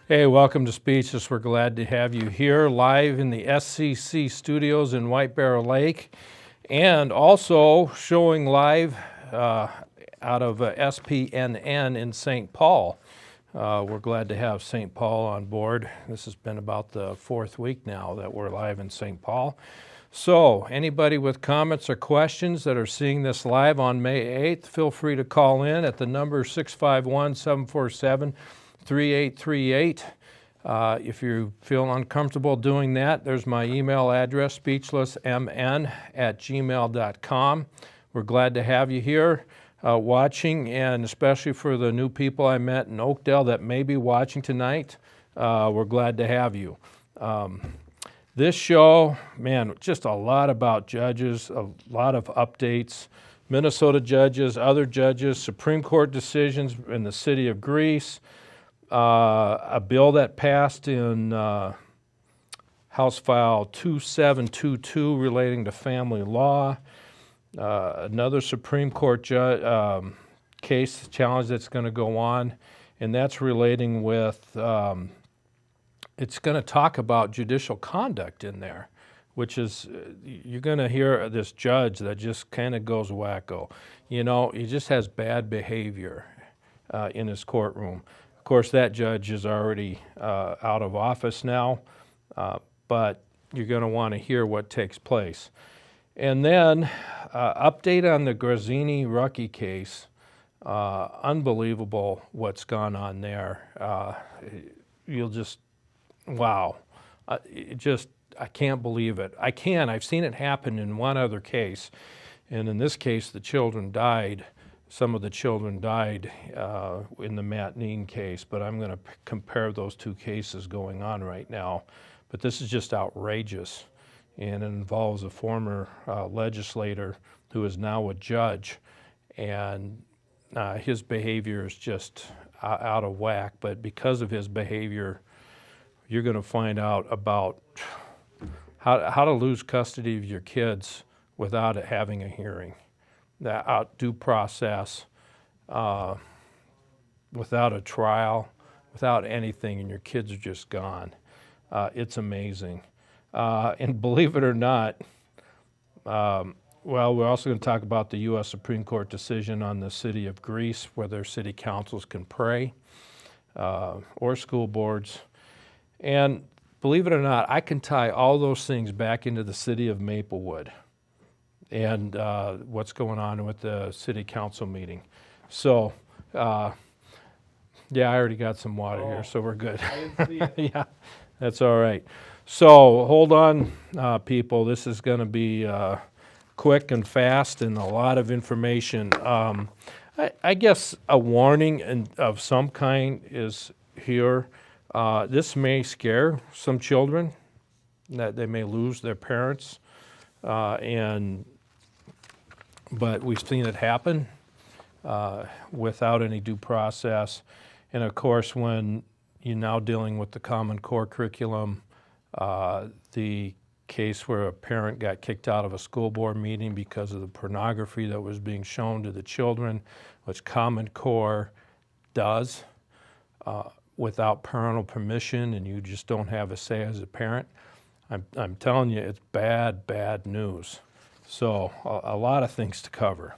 Hey, welcome to Speechless. We're glad to have you here live in the SCC studios in White Bear Lake, and also showing live out of SPNN in St. Paul. We're glad to have St. Paul on board. This has been about the fourth week now that we're live in St. Paul. So anybody with comments or questions that are seeing this live on May 8th, feel free to call in at the number 651-747-3838. If you feel uncomfortable doing that, there's my email address, speechlessmn@gmail.com. We're glad to have you here watching, and especially for the new people I met in Oakdale that may be watching tonight, we're glad to have you. This show, man, just a lot about judges, a lot of updates, Minnesota judges, other judges, Supreme Court decisions in the city of Greece, a bill that passed in House File 2722 relating to family law, another Supreme Court case challenge that's going to go on, and that's relating with it's going to talk about judicial conduct in there, which is, you're going to hear this judge that just kind of goes wacko. You know, he just has bad behavior in his courtroom. Of course, that judge is already out of office now, but you're going to want to hear what takes place. And then, update on the Grazzini-Rucki case. Unbelievable what's gone on there. You'll just, wow. I can't believe it. I've seen it happen in one other case, and in this case the children died. Some of the children died in the Matt Neen case, but I'm going to compare those two cases going on right now. But this is just outrageous, and it involves a former legislator who is now a judge, and his behavior is just out of whack. But because of his behavior, you're going to find out about how to lose custody of your kids without it having a hearing, that due process, without a trial, without anything, and your kids are just gone. It's amazing. And believe it or not, well, we're also going to talk about the U.S. Supreme Court decision on the city of Greece, whether city councils can pray or school boards. And believe it or not, I can tie all those things back into the city of Maplewood and what's going on with the city council meeting. So, yeah, I already got some water here, so we're good. I didn't see it. Yeah, that's all right. So hold on, people. This is going to be quick and fast and a lot of information. I guess a warning of some kind is here. This may scare some children, that they may lose their parents, but we've seen it happen without any due process. And of course, when you're now dealing with the Common Core curriculum, the case where a parent got kicked out of a school board meeting because of the pornography that was being shown to the children, which Common Core does without parental permission, and you just don't have a say as a parent. I'm telling you, it's bad news. So a lot of things to cover.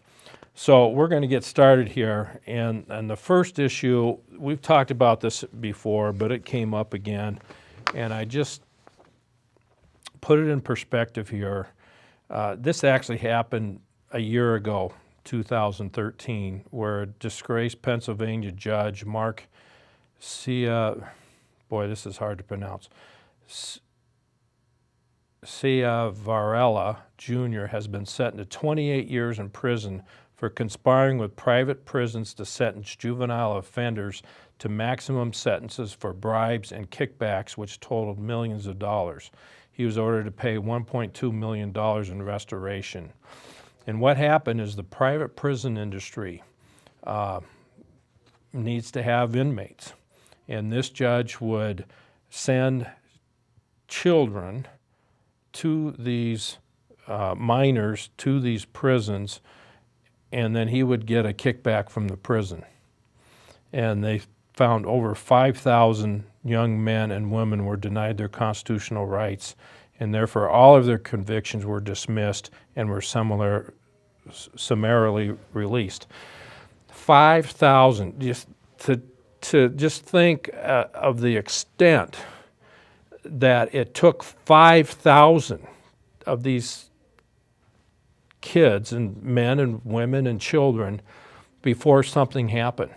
So we're going to get started here, and the first issue, we've talked about this before, but it came up again, and I just put it in perspective here. This actually happened a year ago, 2013, where a disgraced Pennsylvania judge, Mark this is hard to pronounce, Varela Jr. has been sentenced to 28 years in prison for conspiring with private prisons to sentence juvenile offenders to maximum sentences for bribes and kickbacks, which totaled millions of dollars. He was ordered to pay $1.2 million in restoration. And what happened is the private prison industry needs to have inmates. And this judge would send children to these minors, to these prisons, and then he would get a kickback from the prison. And they found over 5,000 young men and women were denied their constitutional rights, and therefore all of their convictions were dismissed and were summarily released. 5,000, just to just think of the extent that it took 5,000 of these kids and men and women and children before something happened.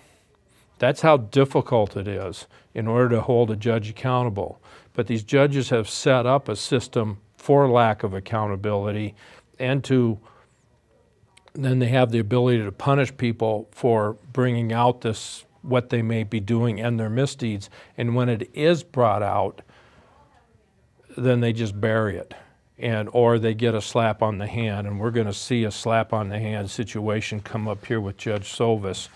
That's how difficult it is in order to hold a judge accountable. But these judges have set up a system for lack of accountability, and then they have the ability to punish people for bringing out this, what they may be doing and their misdeeds. And when it is brought out, then they just bury it, or they get a slap on the hand. And we're going to see a slap on the hand situation come up here with Judge Sovis.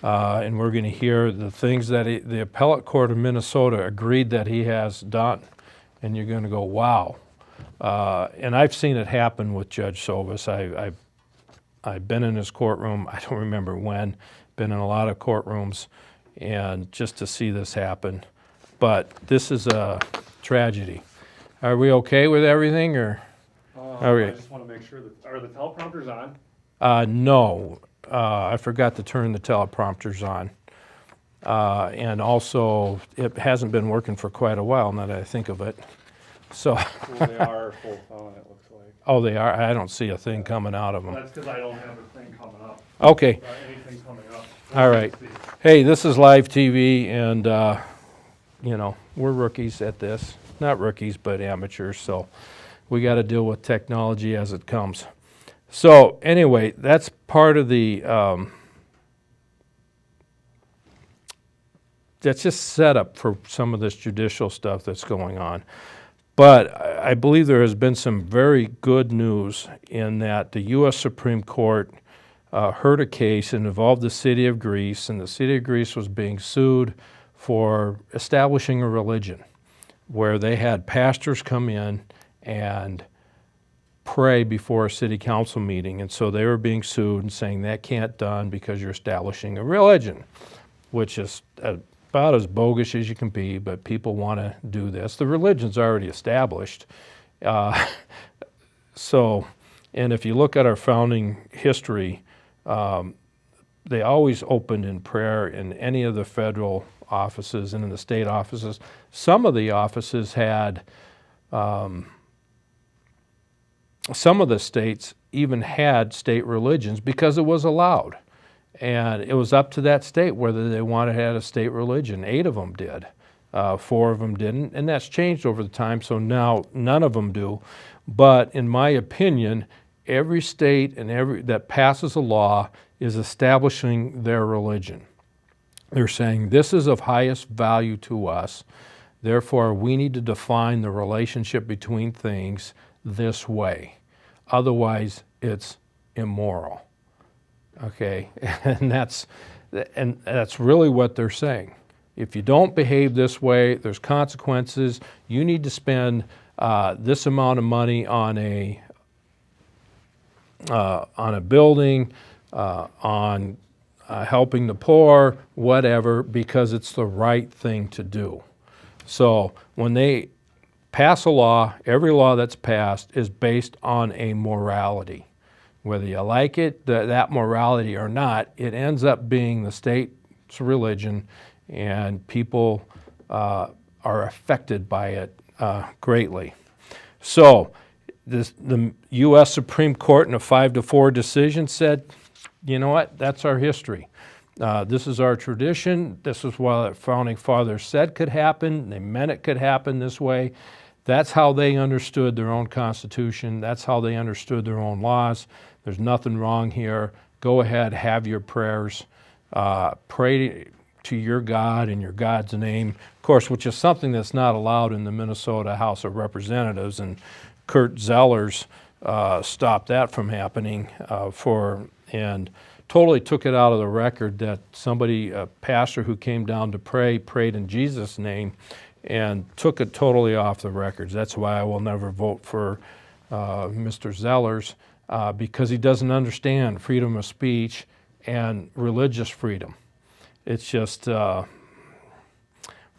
And we're going to hear the things that the appellate court of Minnesota agreed that he has done. And you're going to go, wow. And I've seen it happen with Judge Sovis. I've been in his courtroom. I don't remember when. Been in a lot of courtrooms, and just to see this happen. But this is a tragedy. Are we okay with everything, or? I just want to make sure that, are the teleprompters on? No. I forgot to turn the teleprompters on. And also, it hasn't been working for quite a while, now that I think of it. So. Well, they are full phone, it looks like. Oh, they are? I don't see a thing coming out of them. That's because I don't have a thing coming up. Okay. Anything coming up. All right. Hey, this is live TV, and, we're rookies at this. Not rookies, but amateurs, so we got to deal with technology as it comes. So anyway, that's part of the, that's just set up for some of this judicial stuff that's going on. But I believe there has been some very good news in that the U.S. Supreme Court heard a case and involved the city of Greece, and the city of Greece was being sued for establishing a religion, where they had pastors come in and pray before a city council meeting. And so they were being sued and saying that can't done because you're establishing a religion, which is about as bogus as you can be, but people want to do this. The religion's already established. And if you look at our founding history, they always opened in prayer in any of the federal offices and in the state offices. Some of the offices had, some of the states even had state religions because it was allowed. And it was up to that state whether they wanted to have a state religion. 8 of them did. 4 of them didn't. And that's changed over the time, so now none of them do. But in my opinion, every state and that passes a law is establishing their religion. They're saying this is of highest value to us, therefore we need to define the relationship between things this way. Otherwise, it's immoral. Okay, and that's really what they're saying. If you don't behave this way, there's consequences. You need to spend this amount of money on a building, on helping the poor, whatever, because it's the right thing to do. So when they pass a law, every law that's passed is based on a morality. Whether you like it, that morality or not, it ends up being the state's religion, and people are affected by it greatly. So the U.S. Supreme Court in a 5-4 decision said, you know what, that's our history. This is our tradition. This is what the Founding Fathers said could happen. They meant it could happen this way. That's how they understood their own Constitution. That's how they understood their own laws. There's nothing wrong here. Go ahead, have your prayers. Pray to your God in your God's name, of course, which is something that's not allowed in the Minnesota House of Representatives, and Kurt Zellers stopped that from happening and totally took it out of the record that somebody, a pastor who came down to pray, prayed in Jesus' name, and took it totally off the records. That's why I will never vote for Mr. Zellers, because he doesn't understand freedom of speech and religious freedom. It's just,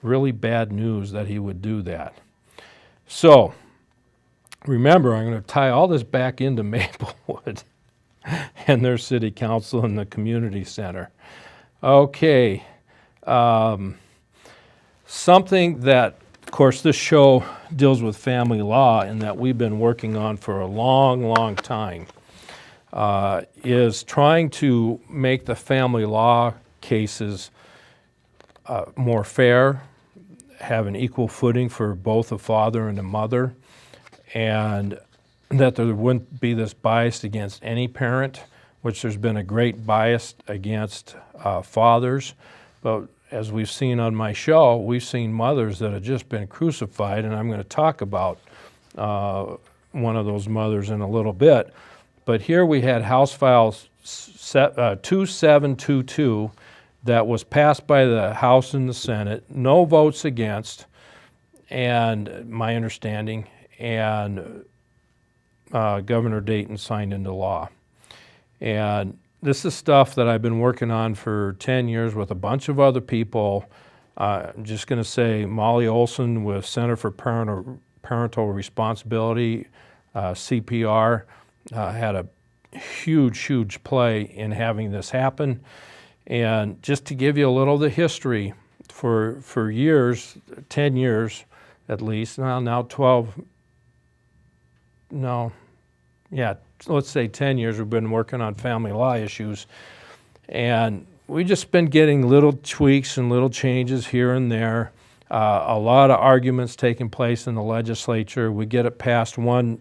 really bad news that he would do that. So, remember, I'm going to tie all this back into Maplewood and their city council and the community center. Okay. Something that, of course, this show deals with family law and that we've been working on for a long, long time, is trying to make the family law cases more fair, have an equal footing for both a father and a mother, and that there wouldn't be this bias against any parent, which there's been a great bias against fathers. But as we've seen on my show, we've seen mothers that have just been crucified, and I'm going to talk about one of those mothers in a little bit. But here we had House File 2722 that was passed by the House and the Senate, no votes against, and my understanding, and Governor Dayton signed into law. And this is stuff that I've been working on for 10 years with a bunch of other people. I'm just going to say Molly Olson with Center for Parental Responsibility, CPR, had a huge play in having this happen. And just to give you a little of the history, for years, 10 years at least, now 12, no, yeah, let's say 10 years we've been working on family law issues. And we've just been getting little tweaks and little changes here and there. A lot of arguments taking place in the legislature. We get it past one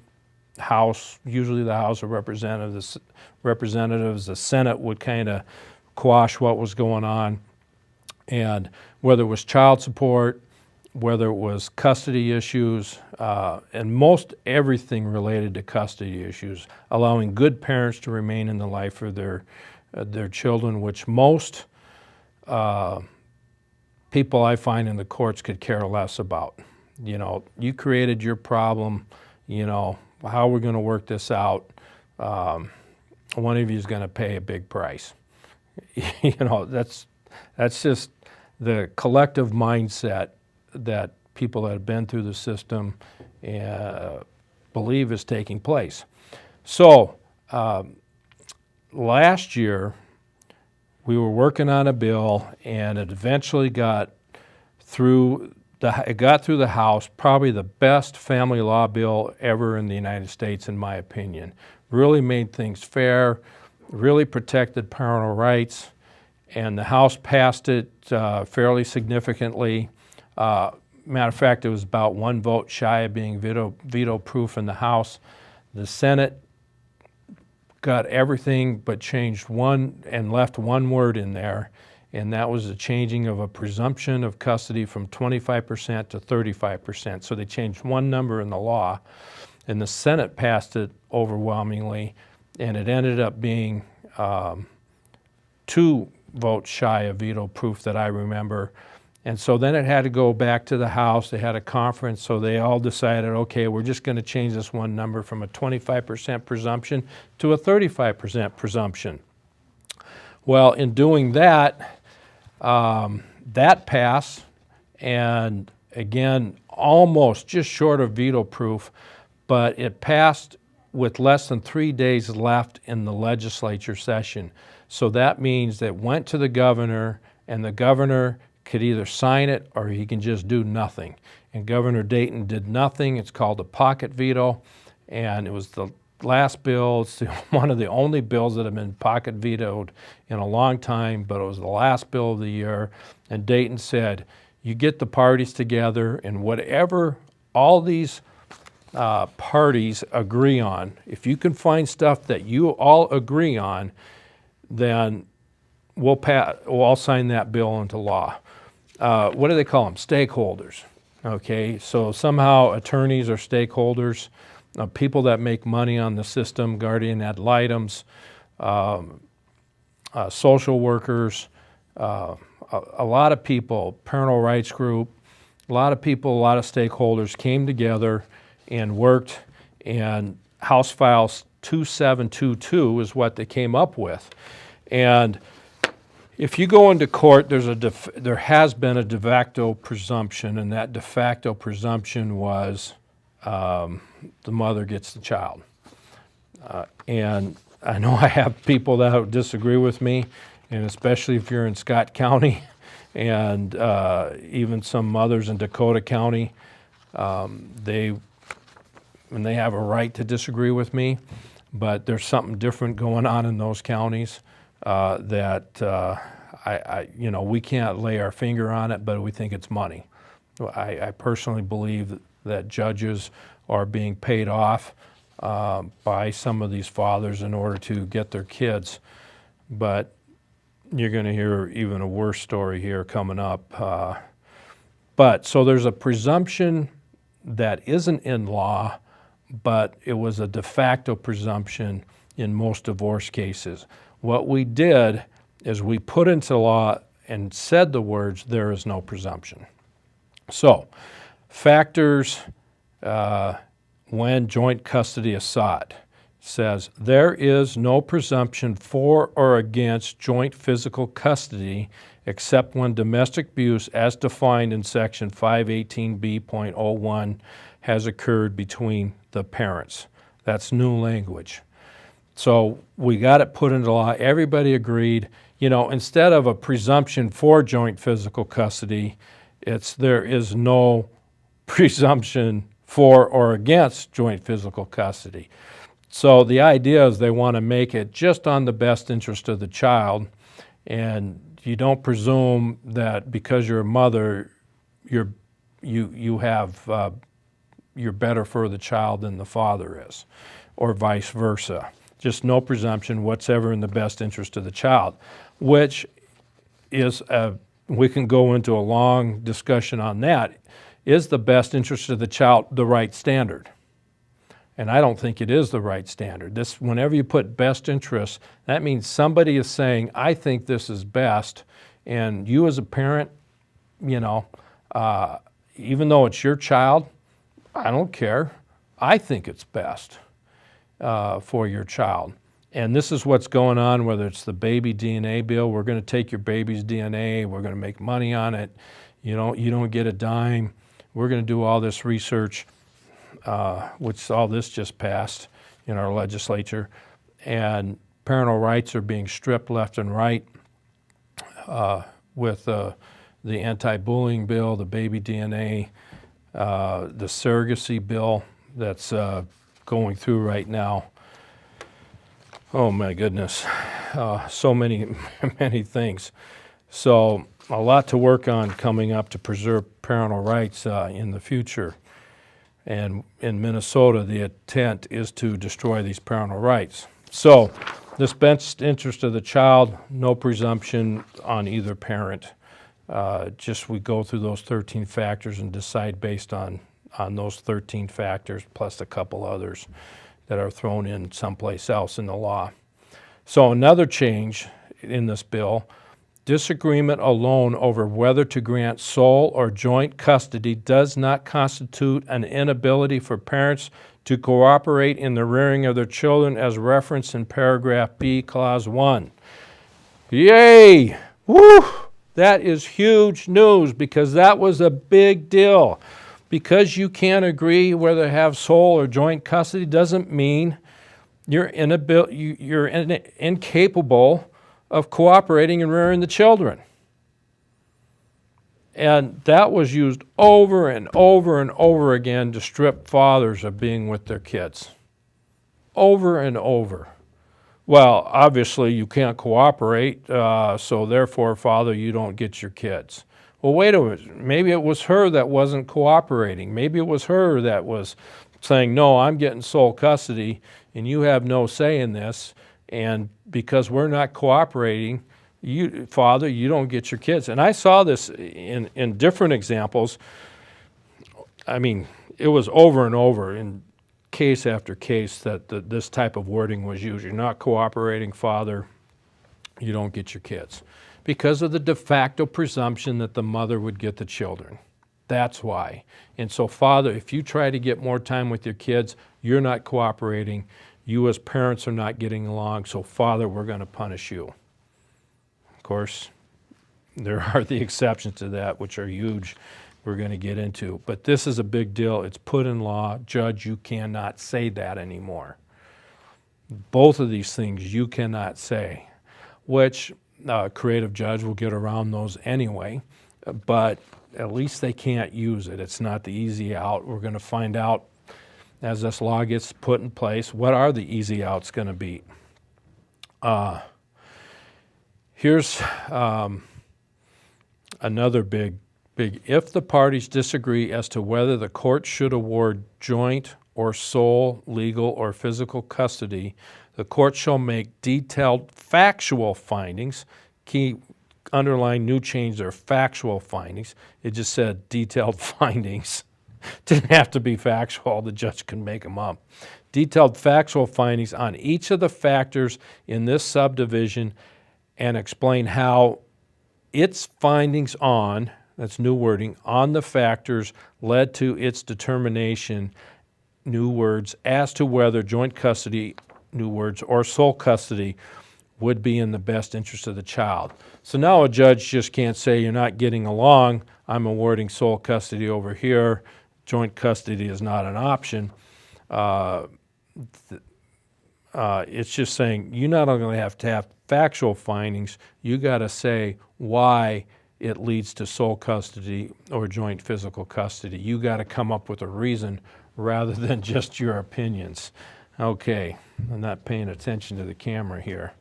house, usually the House of Representatives. The Senate would kind of quash what was going on. And whether it was child support, whether it was custody issues, and most everything related to custody issues, allowing good parents to remain in the life of their children, which most people I find in the courts could care less about. You know, you created your problem, you know, how we're going to work this out. One of you is going to pay a big price. You know, that's just the collective mindset that people that have been through the system believe is taking place. So last year we were working on a bill, and it eventually got through the House, probably the best family law bill ever in the United States, in my opinion. Really made things fair, really protected parental rights, and the House passed it fairly significantly. Matter of fact, it was about one vote shy of being veto-proof in the House. The Senate got everything but changed one and left one word in there, and that was the changing of a presumption of custody from 25% to 35%. So they changed one number in the law, and the Senate passed it overwhelmingly, and it ended up being 2 votes shy of veto-proof that I remember. And so then it had to go back to the House. They had a conference, so they all decided, okay, we're just going to change this one number from a 25% presumption to a 35% presumption. Well, in doing that, that passed, and again, almost just short of veto-proof, but it passed with less than 3 days left in the legislature session. So that means that it went to the governor, and the governor could either sign it or he can just do nothing. And Governor Dayton did nothing. It's called a pocket veto, and it was the last bill. It's one of the only bills that have been pocket vetoed in a long time, but it was the last bill of the year. And Dayton said, you get the parties together, and whatever all these parties agree on, if you can find stuff that you all agree on, then we'll all sign that bill into law. What do they call them? Stakeholders. Okay, so somehow attorneys are stakeholders, people that make money on the system, guardian ad litems, social workers, a lot of people, parental rights group, a lot of people, a lot of stakeholders came together and worked, and House File 2722 is what they came up with. And If you go into court, there has been a de facto presumption, and that de facto presumption was the mother gets the child. And I know I have people that disagree with me, and especially if you're in Scott County and even some mothers in Dakota County, they have a right to disagree with me, but there's something different going on in those counties that we can't lay our finger on it, but we think it's money. I personally believe that judges are being paid off by some of these fathers in order to get their kids, but you're going to hear even a worse story here coming up. So there's a presumption that isn't in law, but it was a de facto presumption in most divorce cases. What we did is we put into law and said the words, there is no presumption. So, factors when joint custody is sought says there is no presumption for or against joint physical custody except when domestic abuse as defined in section 518B.01 has occurred between the parents. That's new language. So we got it put into law. Everybody agreed. Instead of a presumption for joint physical custody, there is no presumption for or against joint physical custody. So the idea is they want to make it just on the best interest of the child, and you don't presume that because you're a mother, you're better for the child than the father is, or vice versa. Just no presumption whatsoever in the best interest of the child, which is, we can go into a long discussion on that. Is the best interest of the child the right standard? And I don't think it is the right standard. Whenever you put best interest, that means somebody is saying, I think this is best, and you as a parent, even though it's your child, I don't care. I think it's best for your child. And this is what's going on, whether it's the baby DNA bill. We're going to take your baby's DNA. We're going to make money on it. You don't get a dime. We're going to do all this research, which all this just passed in our legislature. And parental rights are being stripped left and right with the anti-bullying bill, the baby DNA, the surrogacy bill that's going through right now. Oh my goodness, so many things. So a lot to work on coming up to preserve parental rights in the future. And in Minnesota, the intent is to destroy these parental rights. So this best interest of the child, no presumption on either parent. Just we go through those 13 factors and decide based on those 13 factors plus a couple others that are thrown in someplace else in the law. So another change in this bill, disagreement alone over whether to grant sole or joint custody does not constitute an inability for parents to cooperate in the rearing of their children as referenced in paragraph B, clause 1. Yay! Woo! That is huge news because that was a big deal. Because you can't agree whether to have sole or joint custody doesn't mean you're incapable of cooperating and rearing the children. And that was used over and over and over again to strip fathers of being with their kids. Over and over. Well, obviously you can't cooperate, so therefore, father, you don't get your kids. Well, wait a minute. Maybe it was her that wasn't cooperating. Maybe it was her that was saying, no, I'm getting sole custody, and you have no say in this, and because we're not cooperating, father, you don't get your kids. And I saw this in different examples. I mean, it was over and over in case after case that this type of wording was used. You're not cooperating, father, you don't get your kids. Because of the de facto presumption that the mother would get the children. That's why. And so, father, if you try to get more time with your kids, you're not cooperating. You as parents are not getting along, so father, we're going to punish you. Of course, there are the exceptions to that, which are huge, we're going to get into. But this is a big deal. It's put in law. Judge, you cannot say that anymore. Both of these things you cannot say, which creative judge will get around those anyway, but at least they can't use it. It's not the easy out. We're going to find out as this law gets put in place, what are the easy outs going to be? Here's another big, if the parties disagree as to whether the court should award joint or sole legal or physical custody, the court shall make detailed factual findings. Key underline new change there, factual findings. It just said detailed findings. Didn't have to be factual, the judge can make them up. Detailed factual findings on each of the factors in this subdivision and explain how its findings on, that's new wording, on the factors led to its determination, new words, as to whether joint custody, new words, or sole custody would be in the best interest of the child. So now a judge just can't say you're not getting along, I'm awarding sole custody over here, joint custody is not an option. It's just saying you not only have to have factual findings, you got to say why it leads to sole custody or joint physical custody. You got to come up with a reason rather than just your opinions. Okay, I'm not paying attention to the camera here.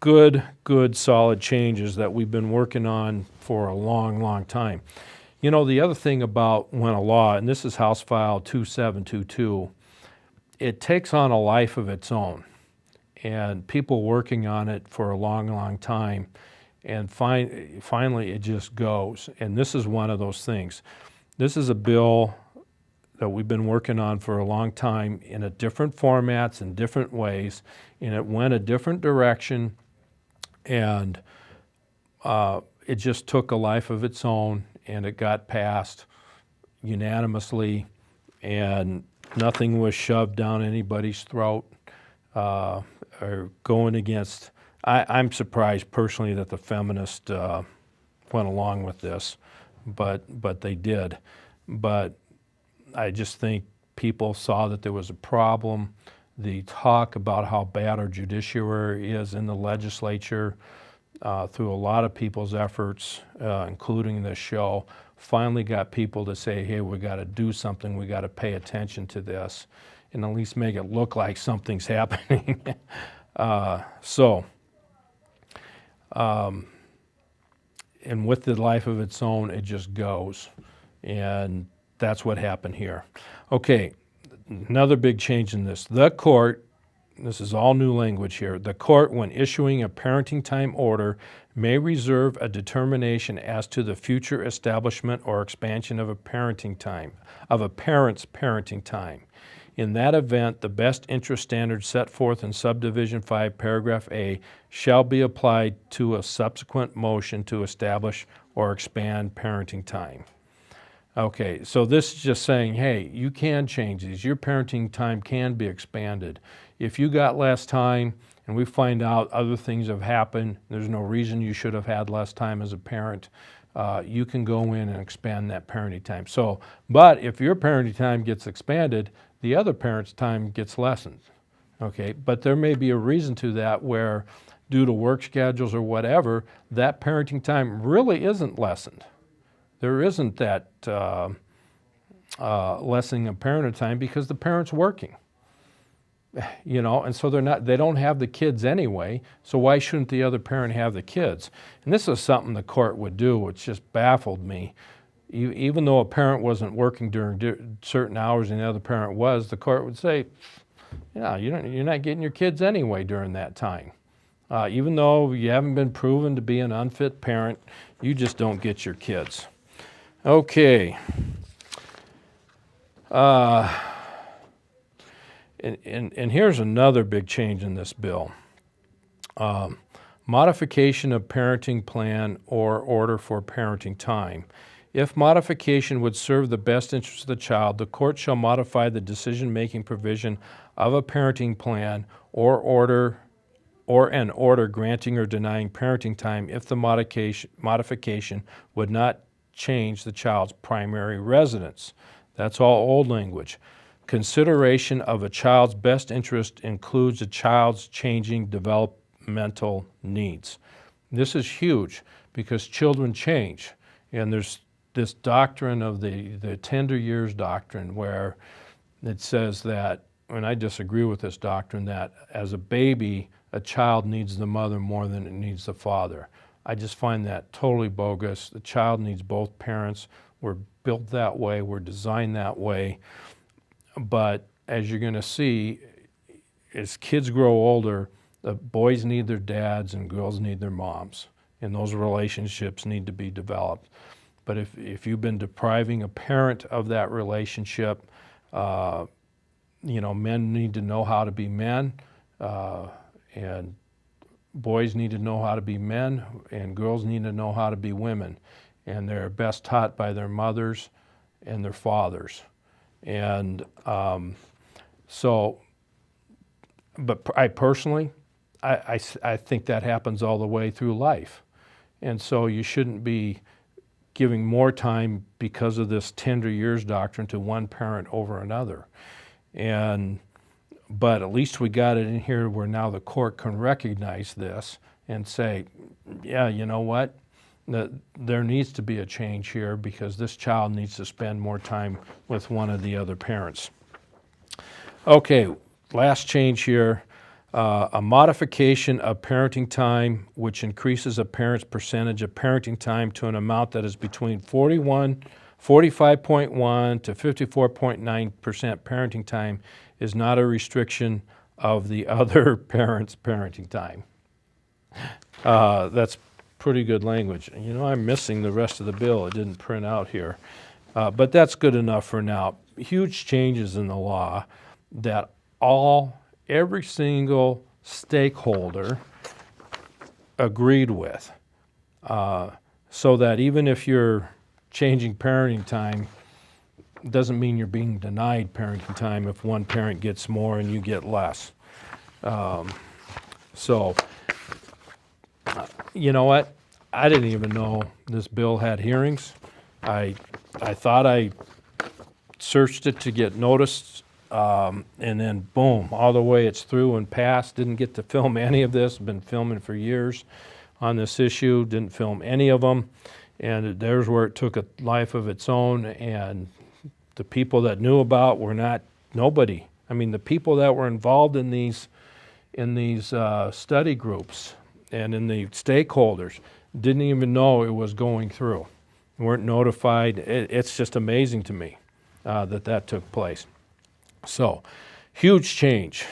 Good, solid changes that we've been working on for a long, long time. You know, the other thing about when a law, and this is House File 2722, it takes on a life of its own. And people working on it for a long, long time, and finally it just goes. And this is one of those things. This is a bill that we've been working on for a long time in a different formats and different ways, and it went a different direction, and it just took a life of its own, and it got passed unanimously, and nothing was shoved down anybody's throat or going against. I'm surprised personally that the feminists went along with this, but they did. But I just think people saw that there was a problem. The talk about how bad our judiciary is in the legislature through a lot of people's efforts, including this show, finally got people to say, hey, we got to do something, we got to pay attention to this, and at least make it look like something's happening. And with the life of its own, it just goes. And that's what happened here. Okay, another big change in this. The court, this is all new language here, the court, when issuing a parenting time order, may reserve a determination as to the future establishment or expansion of a parenting time, of a parent's parenting time. In that event, the best interest standards set forth in Subdivision 5, Paragraph A, shall be applied to a subsequent motion to establish or expand parenting time. Okay, so this is just saying, hey, you can change these. Your parenting time can be expanded. If you got less time and we find out other things have happened, there's no reason you should have had less time as a parent, you can go in and expand that parenting time. So, but if your parenting time gets expanded, the other parent's time gets lessened. Okay, but there may be a reason to that where due to work schedules or whatever, that parenting time really isn't lessened. There isn't that lessening of parenting time because the parent's working, you know, and so they don't have the kids anyway, so why shouldn't the other parent have the kids? And this is something the court would do, which just baffled me. Even though a parent wasn't working during certain hours and the other parent was, the court would say, yeah, you're not getting your kids anyway during that time. Even though you haven't been proven to be an unfit parent, you just don't get your kids. Okay. And here's another big change in this bill. Modification of parenting plan or order for parenting time. If modification would serve the best interest of the child, the court shall modify the decision-making provision of a parenting plan or an order granting or denying parenting time if the modification would not change the child's primary residence. That's all old language. Consideration of a child's best interest includes a child's changing developmental needs. This is huge because children change, and there's this doctrine of the tender years doctrine where it says that, and I disagree with this doctrine, that as a baby, a child needs the mother more than it needs the father. I just find that totally bogus. The child needs both parents. We're built that way. We're designed that way. But as you're going to see, as kids grow older, the boys need their dads and girls need their moms. And those relationships need to be developed. But if you've been depriving a parent of that relationship, men need to know how to be men, and boys need to know how to be men, and girls need to know how to be women. And they're best taught by their mothers and their fathers. And but I personally, I think that happens all the way through life. And so you shouldn't be giving more time because of this tender years doctrine to one parent over another. But at least we got it in here where now the court can recognize this and say, yeah, you know what? There needs to be a change here because this child needs to spend more time with one of the other parents. Okay, last change here. A modification of parenting time which increases a parent's percentage of parenting time to an amount that is between 45.1 to 54.9% parenting time is not a restriction of the other parent's parenting time. That's pretty good language. I'm missing the rest of the bill. It didn't print out here. But that's good enough for now. Huge changes in the law that every single stakeholder agreed with. So that even if you're changing parenting time, doesn't mean you're being denied parenting time if one parent gets more and you get less. You know what? I didn't even know this bill had hearings. I thought I searched it to get noticed, and then boom, all the way it's through and passed. Didn't get to film any of this. Been filming for years on this issue. Didn't film any of them. And there's where it took a life of its own, and the people that knew about were nobody. I mean, the people that were involved in these study groups and in the stakeholders didn't even know it was going through. Weren't notified. It's just amazing to me that took place. So, huge change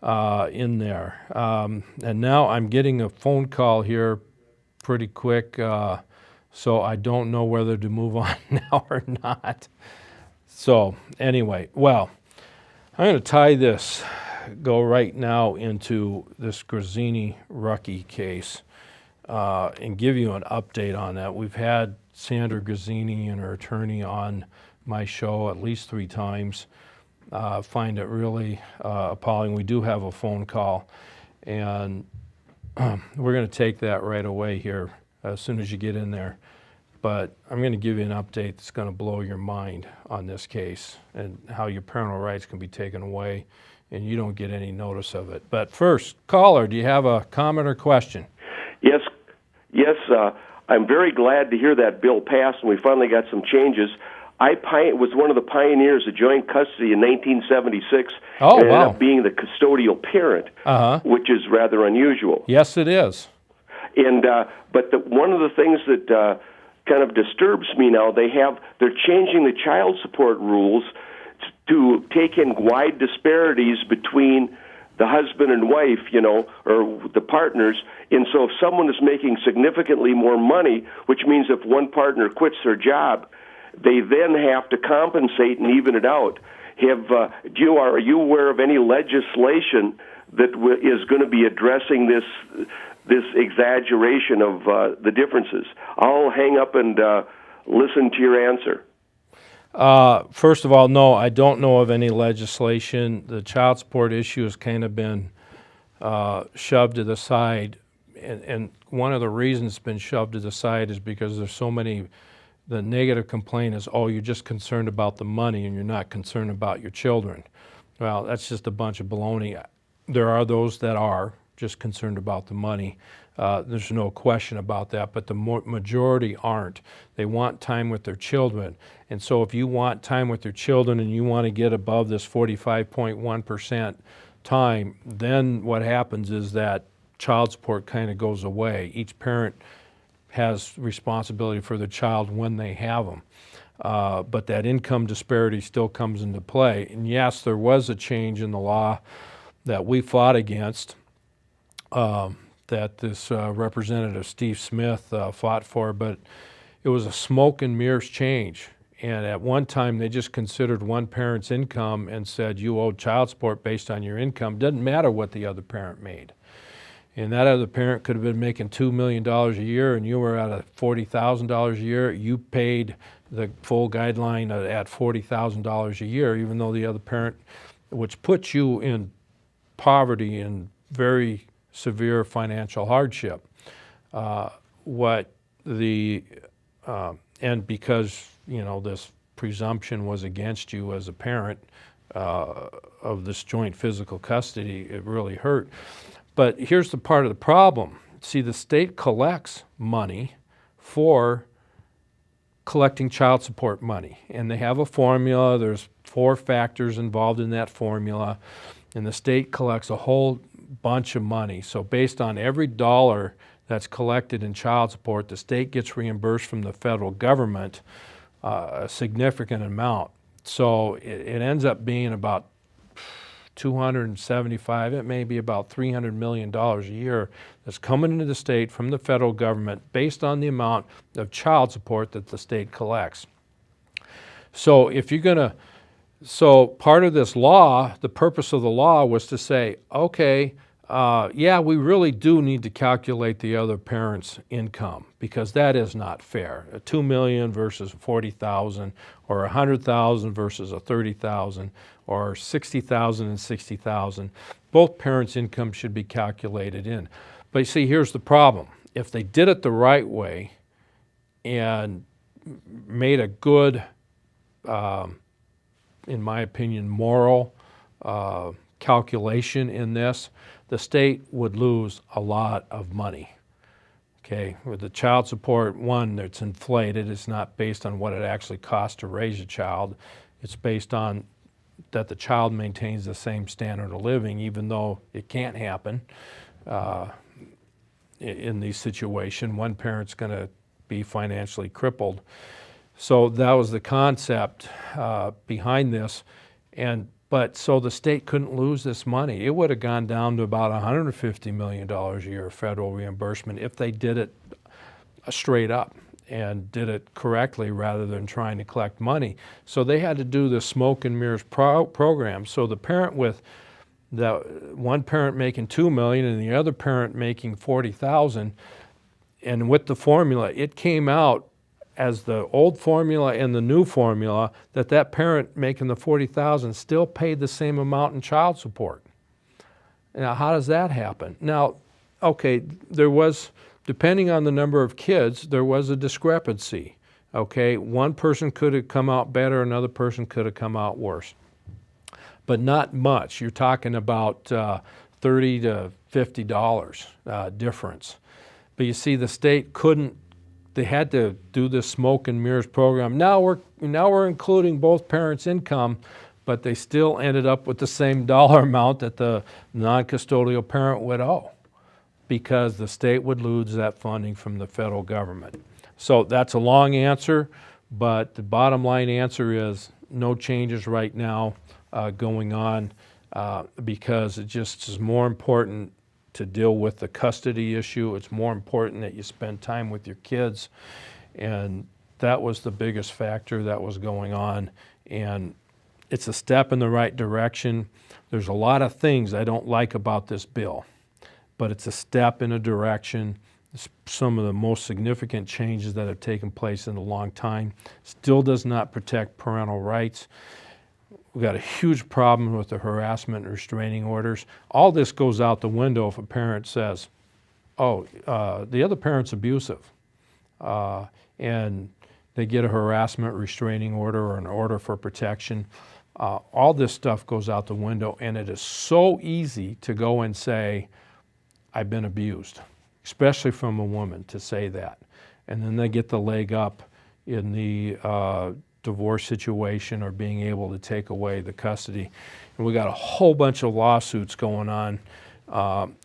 in there. And now I'm getting a phone call here pretty quick, so I don't know whether to move on now or not. So anyway, I'm going to go right now into this Grazzini-Rucki case and give you an update on that. We've had Sandra Grazzini and her attorney on my show at least 3 times. Find it really appalling. We do have a phone call, and we're going to take that right away here as soon as you get in there. But I'm going to give you an update that's going to blow your mind on this case and how your parental rights can be taken away and you don't get any notice of it. But first, caller, do you have a comment or question? Yes. I'm very glad to hear that bill passed and we finally got some changes. I was one of the pioneers of joint custody in 1976 and ended up being the custodial parent, which is rather unusual. Yes, it is. And but one of the things that kind of disturbs me now, they're changing the child support rules to take in wide disparities between the husband and wife, or the partners. And so if someone is making significantly more money, which means if one partner quits their job, they then have to compensate and even it out. Are you aware of any legislation that is going to be addressing this exaggeration of the differences? I'll hang up and listen to your answer. First of all, no, I don't know of any legislation. The child support issue has kind of been shoved to the side, and one of the reasons it's been shoved to the side is because there's so many. The negative complaint is, oh, you're just concerned about the money and you're not concerned about your children. Well, that's just a bunch of baloney. There are those that are just concerned about the money. There's no question about that, but the majority aren't. They want time with their children. And so if you want time with your children and you want to get above this 45.1% time, then what happens is that child support kind of goes away. Each parent has responsibility for the child when they have them. But that income disparity still comes into play. And yes, there was a change in the law that we fought against, that this Representative Steve Smith fought for, but it was a smoke and mirrors change. And at one time, they just considered one parent's income and said, you owe child support based on your income. Doesn't matter what the other parent made. And that other parent could have been making $2 million a year and you were at $40,000 a year. You paid the full guideline at $40,000 a year, even though the other parent, which puts you in poverty and very severe financial hardship. And because, you know, this presumption was against you as a parent of this joint physical custody, it really hurt. But here's the part of the problem. See, the state collects money for collecting child support money. And they have a formula. There's 4 factors involved in that formula. And the state collects a whole bunch of money. So based on every dollar that's collected in child support, the state gets reimbursed from the federal government a significant amount. So it ends up being about 275, it may be about $300 million a year that's coming into the state from the federal government based on the amount of child support that the state collects. So if you're gonna, so part of this law, the purpose of the law was to say, okay, yeah, we really do need to calculate the other parent's income because that is not fair. A $2 million versus 40,000, or 100,000 versus a 30,000, or 60,000 and 60,000. Both parents' income should be calculated in. But you see, here's the problem. If they did it the right way and made a good, in my opinion, moral calculation in this, the state would lose a lot of money. Okay, with the child support, one, it's inflated. It's not based on what it actually costs to raise a child. It's based on that the child maintains the same standard of living, even though it can't happen in these situations. One parent's going to be financially crippled. So that was the concept behind this. But so the state couldn't lose this money. It would have gone down to about $150 million a year of federal reimbursement if they did it straight up and did it correctly rather than trying to collect money. So they had to do the smoke and mirrors program. So the parent with the one parent making $2 million and the other parent making $40,000, and with the formula, it came out as the old formula and the new formula that parent making the $40,000 still paid the same amount in child support. Now, how does that happen? Now, okay, there was, depending on the number of kids, there was a discrepancy. Okay, one person could have come out better, another person could have come out worse, but not much. You're talking about $30 to $50 difference. But you see, the state couldn't. They had to do this smoke and mirrors program. Now we're including both parents' income, but they still ended up with the same dollar amount that the non-custodial parent would owe because the state would lose that funding from the federal government. So that's a long answer, but the bottom line answer is no changes right now going on because it just is more important to deal with the custody issue. It's more important that you spend time with your kids. And that was the biggest factor that was going on. And it's a step in the right direction. There's a lot of things I don't like about this bill, but it's a step in a direction some of the most significant changes that have taken place in a long time. Still does not protect parental rights. We've got a huge problem with the harassment and restraining orders. All this goes out the window if a parent says, oh, the other parent's abusive, and they get a harassment restraining order or an order for protection. All this stuff goes out the window, and it is so easy to go and say, I've been abused, especially from a woman, to say that. And then they get the leg up in the divorce situation or being able to take away the custody. And we got a whole bunch of lawsuits going on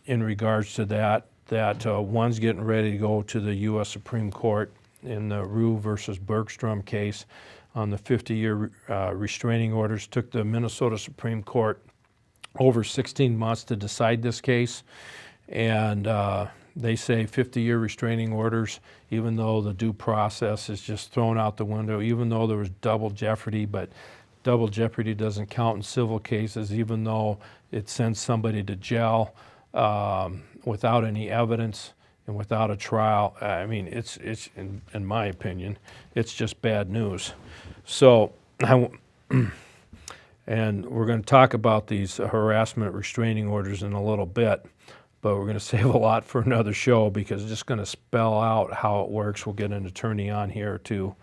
in regards to that one's getting ready to go to the U.S. Supreme Court in the Rue versus Bergstrom case on the 50-year restraining orders. Took the Minnesota Supreme Court over 16 months to decide this case. And they say 50-year restraining orders, even though the due process is just thrown out the window, even though there was double jeopardy, but double jeopardy doesn't count in civil cases, even though it sends somebody to jail without any evidence and without a trial. I mean, it's in my opinion, it's just bad news. So, and we're going to talk about these harassment restraining orders in a little bit, but we're going to save a lot for another show because it's just going to spell out how it works. We'll get an attorney on here to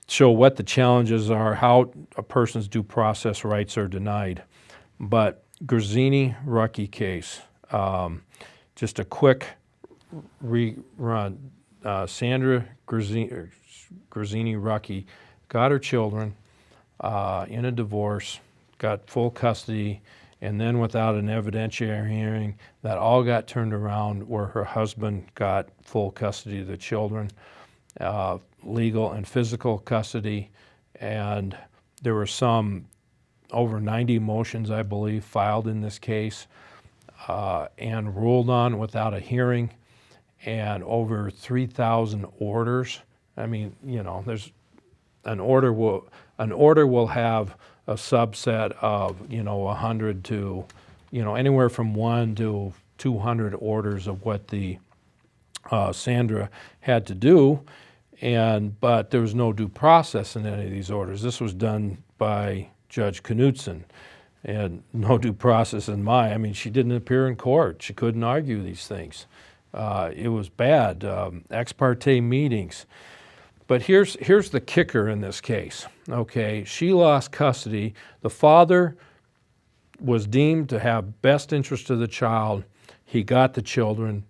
show what the challenges are, how a person's due process rights are denied. But Grazzini-Rucki case, just a quick rerun. Sandra Grazzini-Rucki got her children in a divorce, got full custody, and then without an evidentiary hearing, that all got turned around where her husband got full custody of the children, legal and physical custody, and there were some over 90 motions, I believe, filed in this case and ruled on without a hearing, and over 3,000 orders. I mean, you know, there's an order will have a subset of, 100 to, anywhere from 1 to 200 orders of what the Sandra had to do, but there was no due process in any of these orders. This was done by Judge Knudsen, and no due process in she didn't appear in court. She couldn't argue these things. It was bad, ex parte meetings. But here's the kicker in this case, okay? She lost custody. The father was deemed to have best interest of the child. He got the children,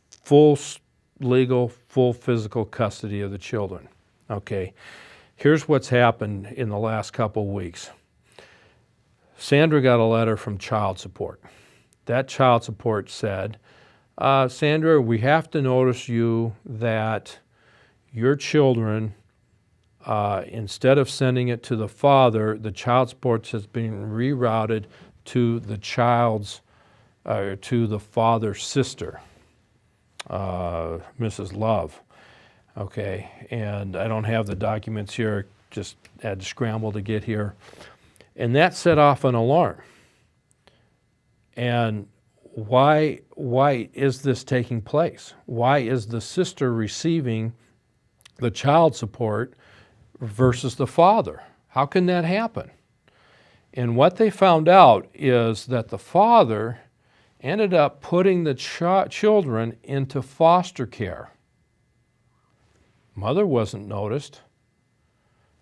full legal, full physical custody of the children, okay? Here's what's happened in the last couple weeks. Sandra got a letter from child support. That child support said, Sandra, we have to notice you that your children, instead of sending it to the father, the child support has been rerouted to the to the father's sister, Mrs. Love. Okay, and I don't have the documents here, just had to scramble to get here. And that set off an alarm. And why is this taking place? Why is the sister receiving the child support versus the father? How can that happen? And what they found out is that the father ended up putting the children into foster care. Mother wasn't noticed.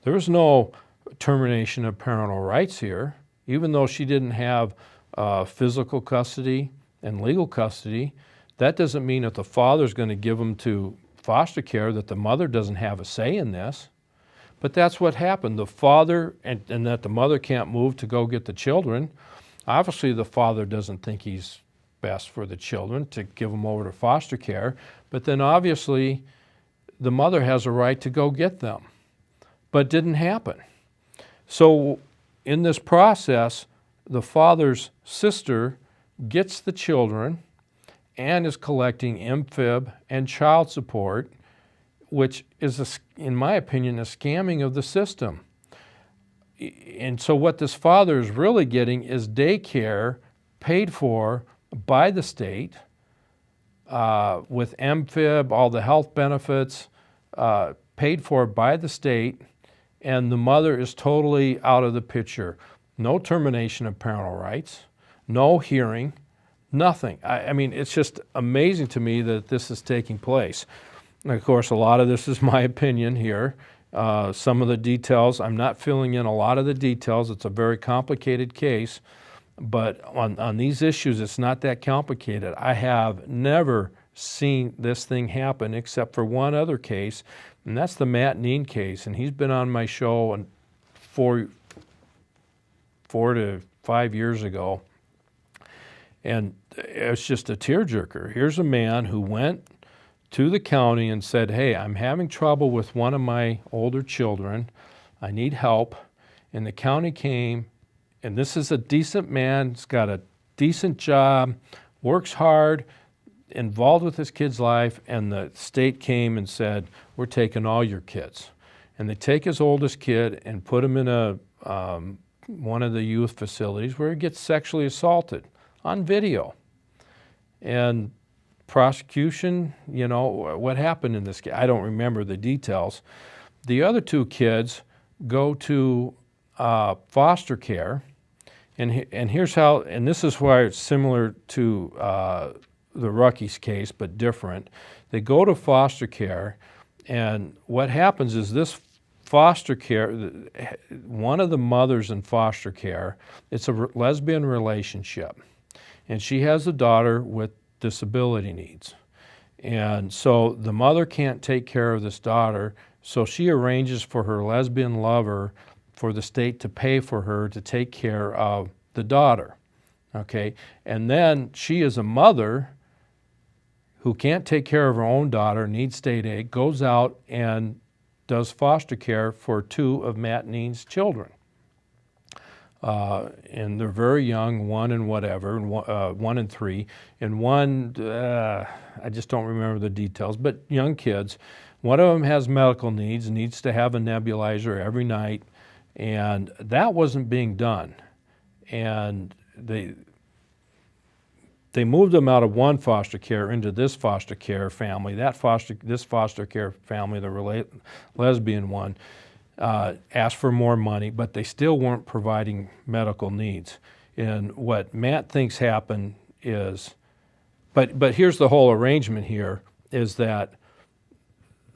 There was no termination of parental rights here, even though she didn't have physical custody and legal custody. That doesn't mean that the father's going to give them to foster care, that the mother doesn't have a say in this. But that's what happened. The father, and that the mother can't move to go get the children. Obviously, the father doesn't think he's best for the children to give them over to foster care. But then obviously, the mother has a right to go get them. But it didn't happen. So in this process, the father's sister gets the children and is collecting MFIB and child support, which is, in my opinion, a scamming of the system. And so what this father is really getting is daycare paid for by the state, with MFib, all the health benefits, paid for by the state, and the mother is totally out of the picture. No termination of parental rights, no hearing, nothing. I mean, it's just amazing to me that this is taking place. And of course, a lot of this is my opinion here. Some of the details, I'm not filling in a lot of the details. It's a very complicated case, but on these issues, it's not that complicated. I have never seen this thing happen except for one other case, and that's the Matt Neen case. And he's been on my show 4 to 5 years ago, and it's just a tearjerker. Here's a man who went to the county and said, hey, I'm having trouble with one of my older children. I need help. And the county came, and this is a decent man. He's got a decent job, works hard, involved with his kid's life, and the state came and said, we're taking all your kids. And they take his oldest kid and put him in one of the youth facilities where he gets sexually assaulted on video. And prosecution, what happened in this case? I don't remember the details. The other two kids go to foster care, and here's how, and this is why it's similar to the Rucki's case, but different. They go to foster care, and what happens is this foster care, one of the mothers in foster care, it's a lesbian relationship, and she has a daughter with disability needs. And so the mother can't take care of this daughter, so she arranges for her lesbian lover for the state to pay for her to take care of the daughter, okay? And then she is a mother who can't take care of her own daughter, needs state aid, goes out and does foster care for two of Matt Neen's children. And they're very young, 1 and whatever, and 1 and 3, and one, I just don't remember the details, but young kids. One of them has medical needs to have a nebulizer every night, and that wasn't being done. And they moved them out of one foster care into this foster care family. This foster care family, the lesbian one, asked for more money, but they still weren't providing medical needs. And what Matt thinks happened is, but here's the whole arrangement here, is that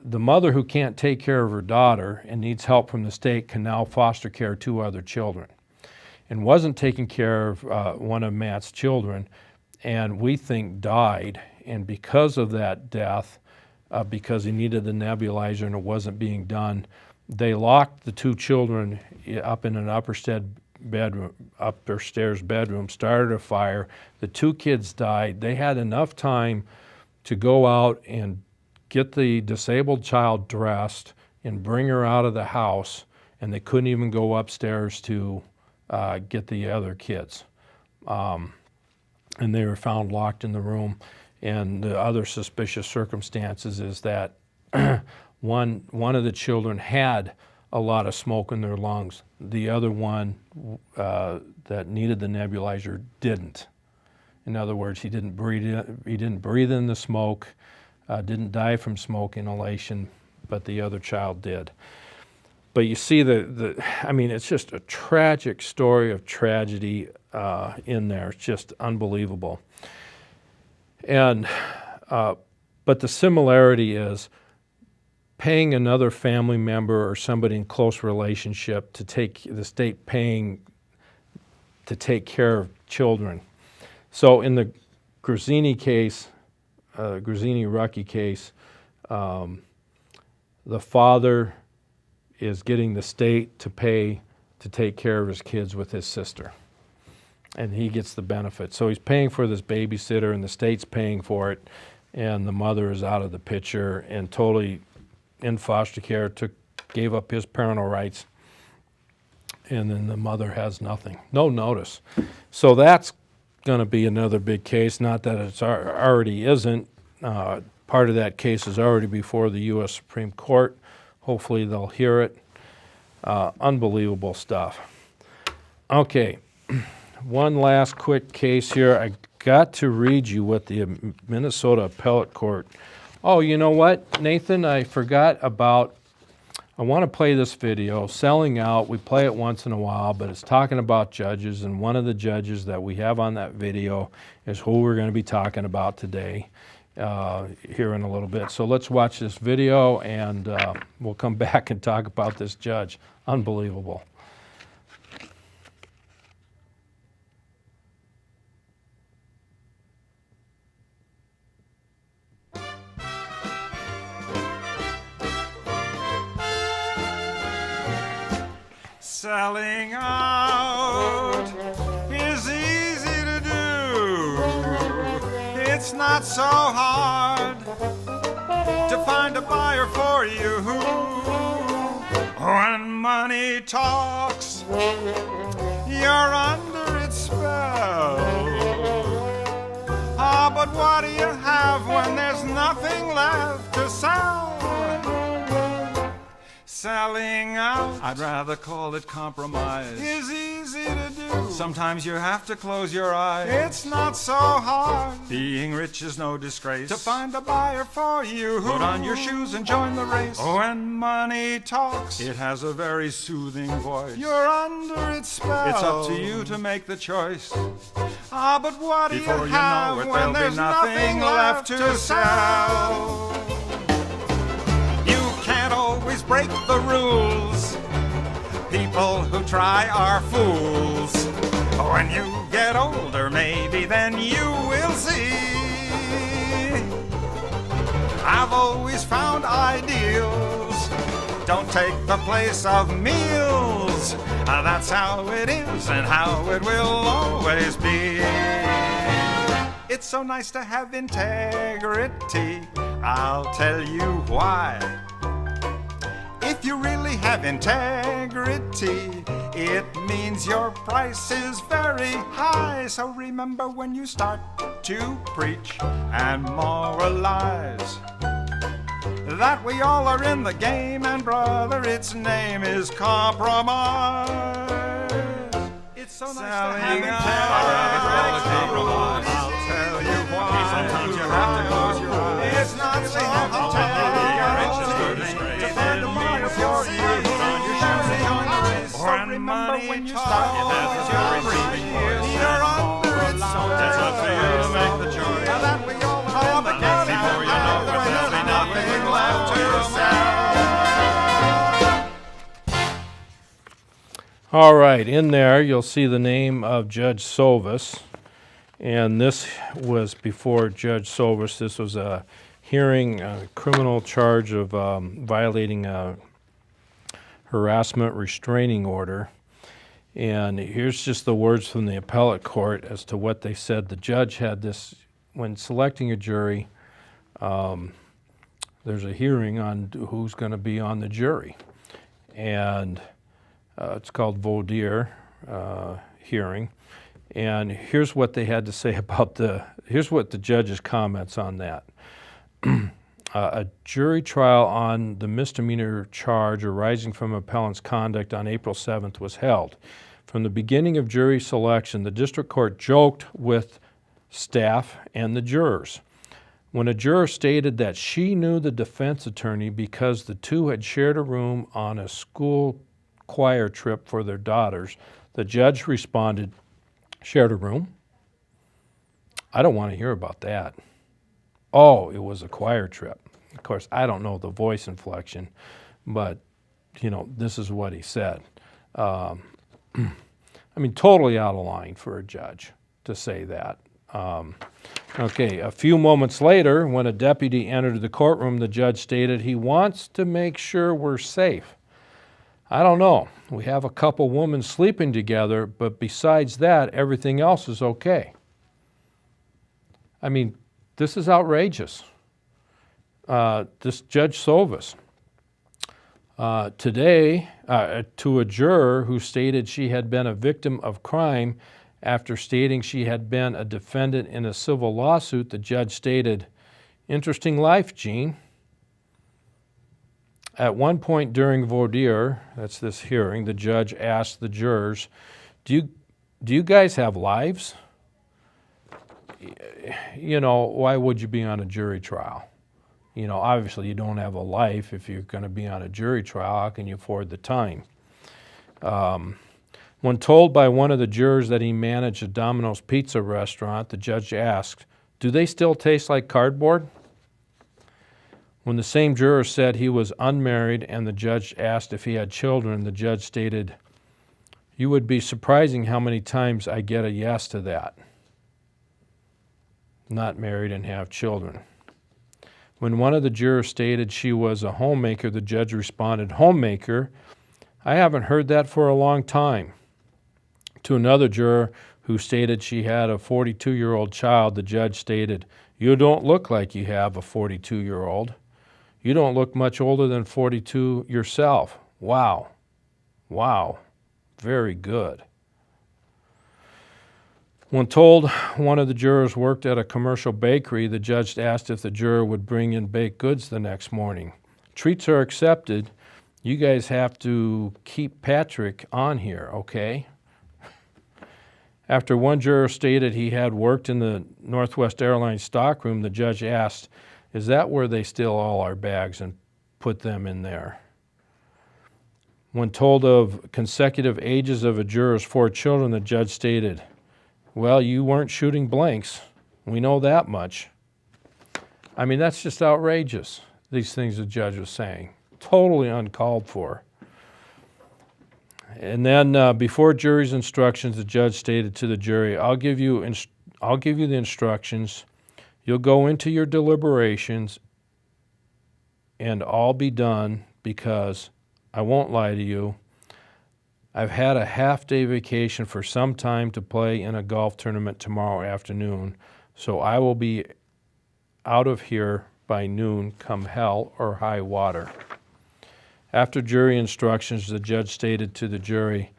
the mother who can't take care of her daughter and needs help from the state can now foster care 2 other children, and wasn't taking care of one of Matt's children, and we think died. And because of that death, because he needed the nebulizer and it wasn't being done, they locked the 2 children up in an upper stairs bedroom, started a fire. The 2 kids died. They had enough time to go out and get the disabled child dressed and bring her out of the house, and they couldn't even go upstairs to get the other kids. And they were found locked in the room. And the other suspicious circumstances is that one of the children had a lot of smoke in their lungs. The other one that needed the nebulizer didn't. In other words, he didn't breathe in the smoke, didn't die from smoke inhalation, but the other child did. But you see it's just a tragic story of tragedy in there. It's just unbelievable. And but the similarity is paying another family member or somebody in close relationship to take the state paying to take care of children. So in the Grazzini case, Grazzini-Rucki case, the father is getting the state to pay to take care of his kids with his sister, and he gets the benefit. So he's paying for this babysitter, and the state's paying for it, and the mother is out of the picture and totally in foster care, gave up his parental rights, and then the mother has nothing, no notice. So that's going to be another big case, not that it already isn't. Part of that case is already before the U.S. Supreme Court. Hopefully they'll hear it. Unbelievable stuff. Okay, one last quick case here. I got to read you what the Minnesota Appellate Court. Oh, you know what, Nathan? I forgot about. I want to play this video, Selling Out. We play it once in a while, but it's talking about judges, and one of the judges that we have on that video is who we're going to be talking about today here in a little bit. So let's watch this video, and we'll come back and talk about this judge. Unbelievable. Selling out is easy to do. It's not so hard to find a buyer for you. When money talks, you're under its spell. Ah, but what do you have when there's nothing left to sell? Selling out, I'd rather call it compromise, is easy to do. Sometimes you have to close your eyes. It's not so hard. Being rich is no disgrace. To find a buyer for you, put on your shoes and join the race. When money talks, it has a very soothing voice. You're under its spell. It's up to you to make the choice. Ah, but what do you have when there's nothing left to sell? Can't always break the rules. People who try are fools. When you get older, maybe then you will see. I've always found ideals don't take the place of meals. That's how it is and how it will always be. It's so nice to have integrity. I'll tell you why. If you really have integrity, it means your price is very high. So remember when you start to preach and moralize that we all are in the game, and brother, its name is compromise. It's so nice to have integrity. I'll tell you why. Sometimes you have to close your eyes. It's not so hard to find a buyer for you. Remember when you start your breathing, you're under its spell. It's up to you to make the choice. Now that we all are in the game, before you know it, there'll be nothing left to sell. All right, in there you'll see the name of Judge Sovis, and this was before Judge Sovis. This was a hearing, a criminal charge of violating a harassment restraining order. And here's just the words from the appellate court as to what they said. The judge had this, when selecting a jury, there's a hearing on who's going to be on the jury. And it's called voir dire hearing. And here's what they had to say about here's what the judge's comments on that. A jury trial on the misdemeanor charge arising from appellant's conduct on April 7th was held. From the beginning of jury selection, the district court joked with staff and the jurors. When a juror stated that she knew the defense attorney because the two had shared a room on a school choir trip for their daughters, the judge responded, "Shared a room? I don't want to hear about that." Oh, it was a choir trip. Of course, I don't know the voice inflection, but, this is what he said. I mean, totally out of line for a judge to say that. Okay, a few moments later, when a deputy entered the courtroom, the judge stated he wants to make sure we're safe. I don't know. We have a couple women sleeping together, but besides that, everything else is okay. I mean, this is outrageous. This Judge Sovis, today, to a juror who stated she had been a victim of crime after stating she had been a defendant in a civil lawsuit, the judge stated, "Interesting life, Gene." At one point during voir dire, that's this hearing, the judge asked the jurors, do you guys have lives? you know, why would you be on a jury trial? You know, obviously you don't have a life if you're going to be on a jury trial. How can you afford the time? When told by one of the jurors that he managed a Domino's pizza restaurant, the judge asked, "Do they still taste like cardboard?" When the same juror said he was unmarried and the judge asked if he had children, the judge stated, "You would be surprising how many times I get a yes to that. Not married and have children." When one of the jurors stated she was a homemaker, the judge responded, "Homemaker? I haven't heard that for a long time." To another juror who stated she had a 42-year-old child, the judge stated, "You don't look like you have a 42-year-old. You don't look much older than 42 yourself." Wow. Wow. Very good. When told one of the jurors worked at a commercial bakery, the judge asked if the juror would bring in baked goods the next morning. "Treats are accepted. You guys have to keep Patrick on here, okay?" After one juror stated he had worked in the Northwest Airlines stockroom, the judge asked, "Is that where they steal all our bags and put them in there?" When told of consecutive ages of a juror's 4 children, the judge stated, "Well, you weren't shooting blanks. We know that much." I mean, that's just outrageous, these things the judge was saying. Totally uncalled for. And then before jury's instructions, the judge stated to the jury, I'll give you the instructions. You'll go into your deliberations and all be done because I won't lie to you. I've had a half-day vacation for some time to play in a golf tournament tomorrow afternoon, so I will be out of here by noon, come hell or high water. After jury instructions, the judge stated to the jury,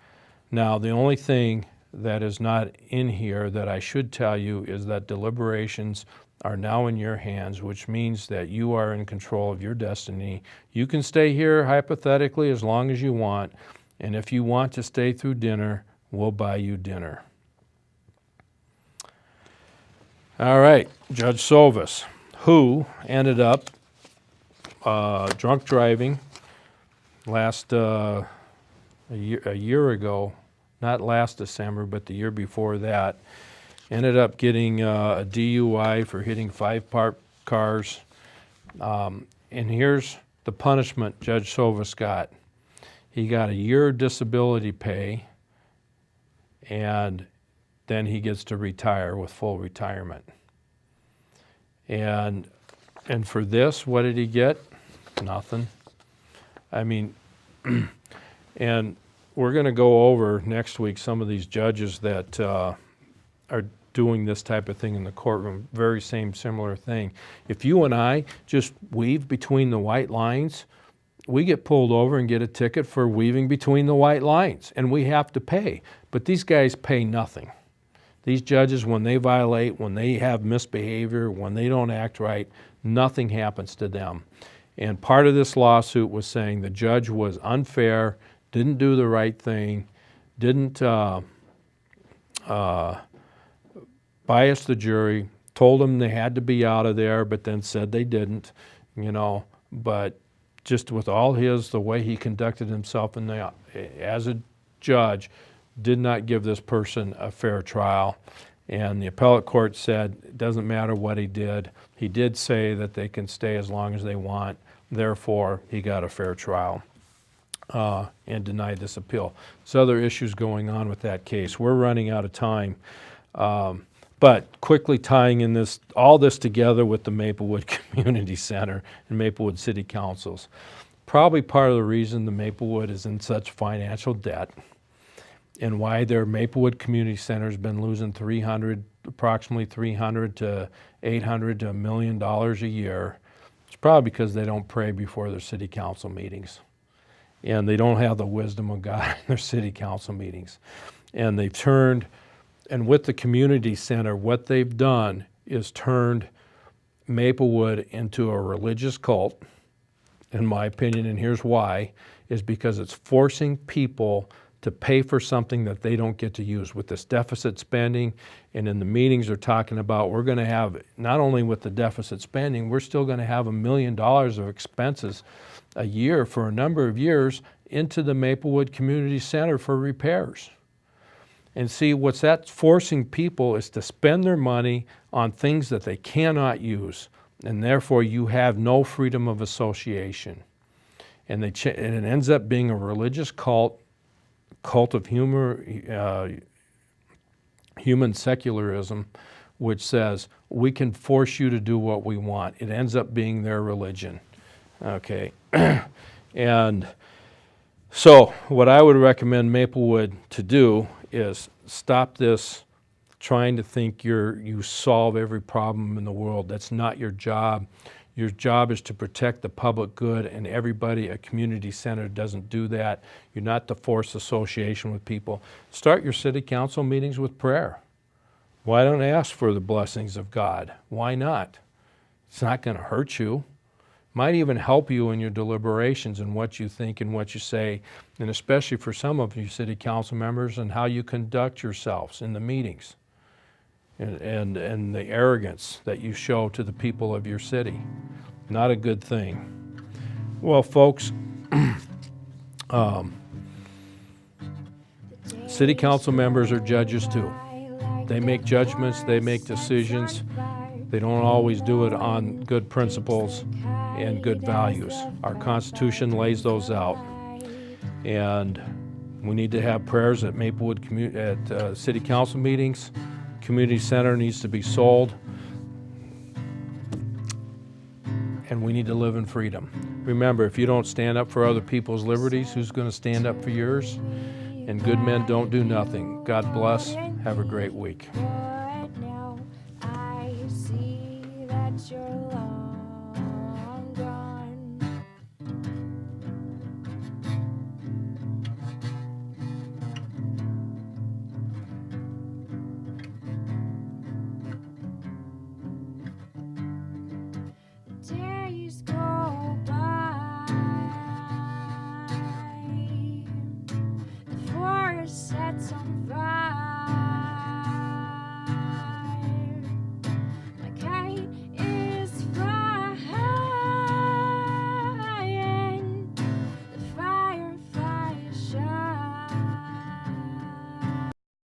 now the only thing that is not in here that I should tell you is that deliberations are now in your hands, which means that you are in control of your destiny. You can stay here hypothetically as long as you want, and if you want to stay through dinner, we'll buy you dinner. All right, Judge Sovis, who ended up drunk driving last a year ago, not last December, but the year before that, ended up getting a DUI for hitting 5 parked cars. And here's the punishment Judge Sovis got. He got a year disability pay, and then he gets to retire with full retirement. And for this, what did he get? Nothing. I mean, and we're going to go over next week some of these judges that are doing this type of thing in the courtroom. Very similar thing. If you and I just weave between the white lines, we get pulled over and get a ticket for weaving between the white lines, and we have to pay. But these guys pay nothing. These judges, when they violate, when they have misbehavior, when they don't act right, nothing happens to them. And part of this lawsuit was saying the judge was unfair, didn't do the right thing, didn't bias the jury, told them they had to be out of there, but then said they didn't, you know. But just with all the way he conducted himself as a judge, did not give this person a fair trial. And the appellate court said it doesn't matter what he did. He did say that they can stay as long as they want. Therefore, he got a fair trial and denied this appeal. There's other issues going on with that case. We're running out of time. But quickly tying in all this together with the Maplewood Community Center and Maplewood City Councils. Probably part of the reason the Maplewood is in such financial debt and why their Maplewood Community Center has been losing approximately $300 to $800 to $1 million a year. It's probably because they don't pray before their city council meetings. And they don't have the wisdom of God in their city council meetings. And they've turned, and with the community center, what they've done is turned Maplewood into a religious cult, in my opinion, and here's why, is because it's forcing people to pay for something that they don't get to use. With this deficit spending, and in the meetings they're talking about, we're going to have, not only with the deficit spending, we're still going to have $1 million of expenses a year for a number of years into the Maplewood Community Center for repairs. And see, what's that forcing people is to spend their money on things that they cannot use, and therefore you have no freedom of association. And it ends up being a religious cult of human secularism, which says we can force you to do what we want. It ends up being their religion. Okay. And so what I would recommend Maplewood to do is stop this trying to think you solve every problem in the world. That's not your job. Your job is to protect the public good, and everybody, a community center, doesn't do that. You're not to force association with people. Start your city council meetings with prayer. Why don't ask for the blessings of God? Why not? It's not going to hurt you. Might even help you in your deliberations and what you think and what you say, and especially for some of you city council members, and how you conduct yourselves in the meetings and the arrogance that you show to the people of your city. Not a good thing. Well, folks, city council members are judges too. They make judgments, they make decisions. They don't always do it on good principles and good values. Our Constitution lays those out. And we need to have prayers at Maplewood city council meetings. Community center needs to be sold. And we need to live in freedom. Remember, if you don't stand up for other people's liberties, who's going to stand up for yours? And good men don't do nothing. God bless. Have a great week. Right now, I see that you're long gone. Days go by, the forest sets on fire.